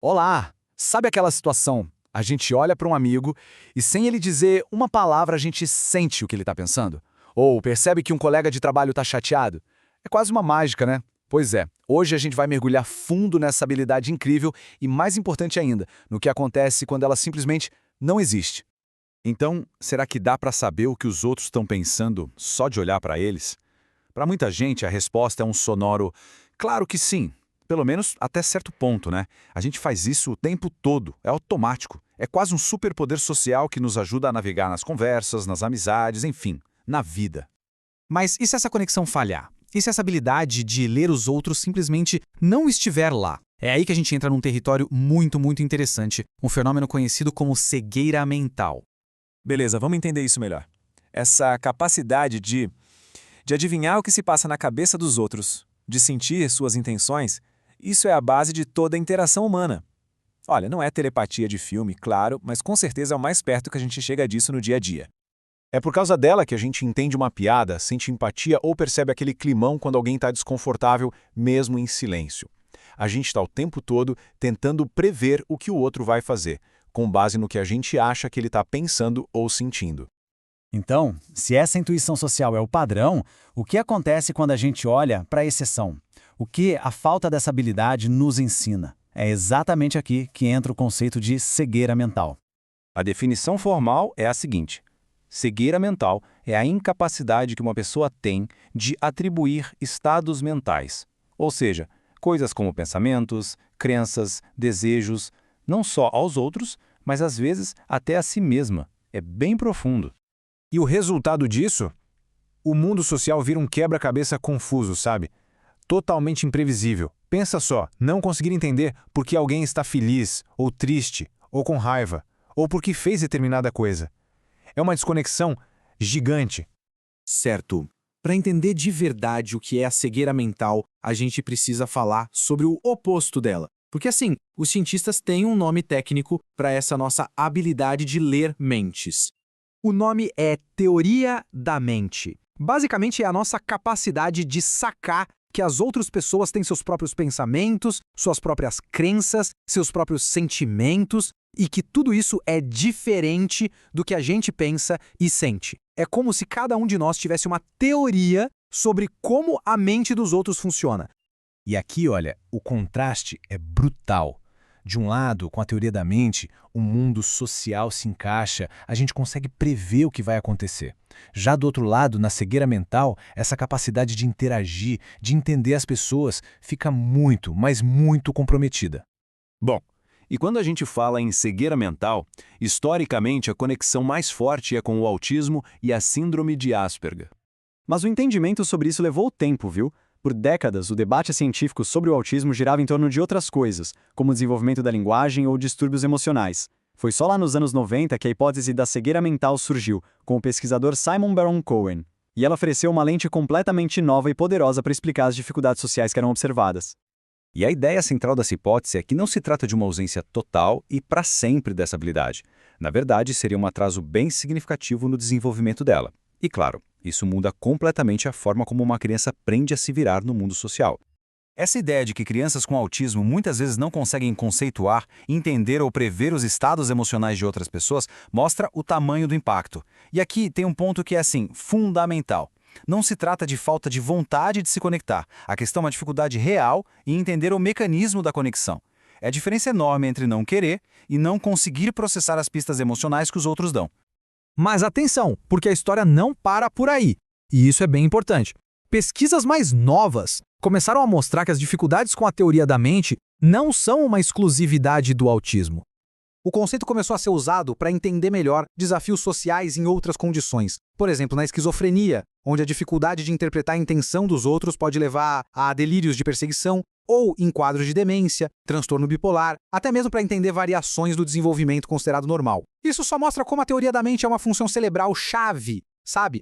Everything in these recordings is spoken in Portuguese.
Olá! Sabe aquela situação? A gente olha para um amigo e, sem ele dizer uma palavra, a gente sente o que ele está pensando? Ou percebe que um colega de trabalho está chateado? É quase uma mágica, né? Pois é, hoje a gente vai mergulhar fundo nessa habilidade incrível e, mais importante ainda, no que acontece quando ela simplesmente não existe. Então, será que dá para saber o que os outros estão pensando só de olhar para eles? Para muita gente, a resposta é um sonoro claro que sim, pelo menos até certo ponto, né? A gente faz isso o tempo todo, é automático. É quase um superpoder social que nos ajuda a navegar nas conversas, nas amizades, enfim, na vida. Mas e se essa conexão falhar? E se essa habilidade de ler os outros simplesmente não estiver lá? É aí que a gente entra num território muito interessante, um fenômeno conhecido como cegueira mental. Beleza, vamos entender isso melhor. Essa capacidade de adivinhar o que se passa na cabeça dos outros, de sentir suas intenções, isso é a base de toda a interação humana. Olha, não é telepatia de filme, claro, mas com certeza é o mais perto que a gente chega disso no dia a dia. É por causa dela que a gente entende uma piada, sente empatia ou percebe aquele climão quando alguém está desconfortável, mesmo em silêncio. A gente está o tempo todo tentando prever o que o outro vai fazer, com base no que a gente acha que ele está pensando ou sentindo. Então, se essa intuição social é o padrão, o que acontece quando a gente olha para a exceção? O que a falta dessa habilidade nos ensina? É exatamente aqui que entra o conceito de cegueira mental. A definição formal é a seguinte: cegueira mental é a incapacidade que uma pessoa tem de atribuir estados mentais, ou seja, coisas como pensamentos, crenças, desejos, não só aos outros, mas às vezes até a si mesma. É bem profundo. E o resultado disso? O mundo social vira um quebra-cabeça confuso, sabe? Totalmente imprevisível. Pensa só, não conseguir entender por que alguém está feliz, ou triste, ou com raiva, ou por que fez determinada coisa. É uma desconexão gigante. Certo. Para entender de verdade o que é a cegueira mental, a gente precisa falar sobre o oposto dela. Porque assim, os cientistas têm um nome técnico para essa nossa habilidade de ler mentes. O nome é teoria da mente. Basicamente é a nossa capacidade de sacar que as outras pessoas têm seus próprios pensamentos, suas próprias crenças, seus próprios sentimentos e que tudo isso é diferente do que a gente pensa e sente. É como se cada um de nós tivesse uma teoria sobre como a mente dos outros funciona. E aqui, olha, o contraste é brutal. De um lado, com a teoria da mente, o mundo social se encaixa, a gente consegue prever o que vai acontecer. Já do outro lado, na cegueira mental, essa capacidade de interagir, de entender as pessoas, fica muito, mas muito comprometida. Bom, e quando a gente fala em cegueira mental, historicamente a conexão mais forte é com o autismo e a síndrome de Asperger. Mas o entendimento sobre isso levou tempo, viu? Por décadas, o debate científico sobre o autismo girava em torno de outras coisas, como o desenvolvimento da linguagem ou distúrbios emocionais. Foi só lá nos anos 90 que a hipótese da cegueira mental surgiu, com o pesquisador Simon Baron-Cohen. E ela ofereceu uma lente completamente nova e poderosa para explicar as dificuldades sociais que eram observadas. E a ideia central dessa hipótese é que não se trata de uma ausência total e para sempre dessa habilidade. Na verdade, seria um atraso bem significativo no desenvolvimento dela. E claro, isso muda completamente a forma como uma criança aprende a se virar no mundo social. Essa ideia de que crianças com autismo muitas vezes não conseguem conceituar, entender ou prever os estados emocionais de outras pessoas mostra o tamanho do impacto. E aqui tem um ponto que é, assim, fundamental. Não se trata de falta de vontade de se conectar. A questão é uma dificuldade real em entender o mecanismo da conexão. É a diferença enorme entre não querer e não conseguir processar as pistas emocionais que os outros dão. Mas atenção, porque a história não para por aí. E isso é bem importante. Pesquisas mais novas começaram a mostrar que as dificuldades com a teoria da mente não são uma exclusividade do autismo. O conceito começou a ser usado para entender melhor desafios sociais em outras condições. Por exemplo, na esquizofrenia, onde a dificuldade de interpretar a intenção dos outros pode levar a delírios de perseguição, ou em quadros de demência, transtorno bipolar, até mesmo para entender variações do desenvolvimento considerado normal. Isso só mostra como a teoria da mente é uma função cerebral chave, sabe?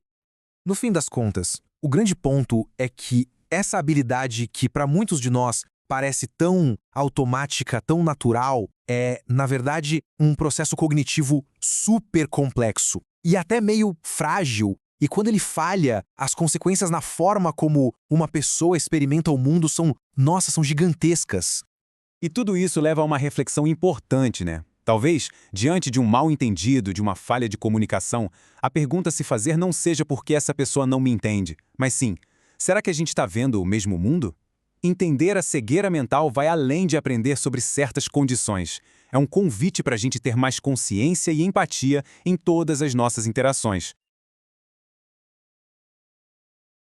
No fim das contas, o grande ponto é que essa habilidade que para muitos de nós parece tão automática, tão natural, é, na verdade, um processo cognitivo super complexo e até meio frágil. E quando ele falha, as consequências na forma como uma pessoa experimenta o mundo são gigantescas. E tudo isso leva a uma reflexão importante, né? Talvez, diante de um mal-entendido, de uma falha de comunicação, a pergunta a se fazer não seja porque essa pessoa não me entende, mas sim, será que a gente está vendo o mesmo mundo? Entender a cegueira mental vai além de aprender sobre certas condições. É um convite para a gente ter mais consciência e empatia em todas as nossas interações.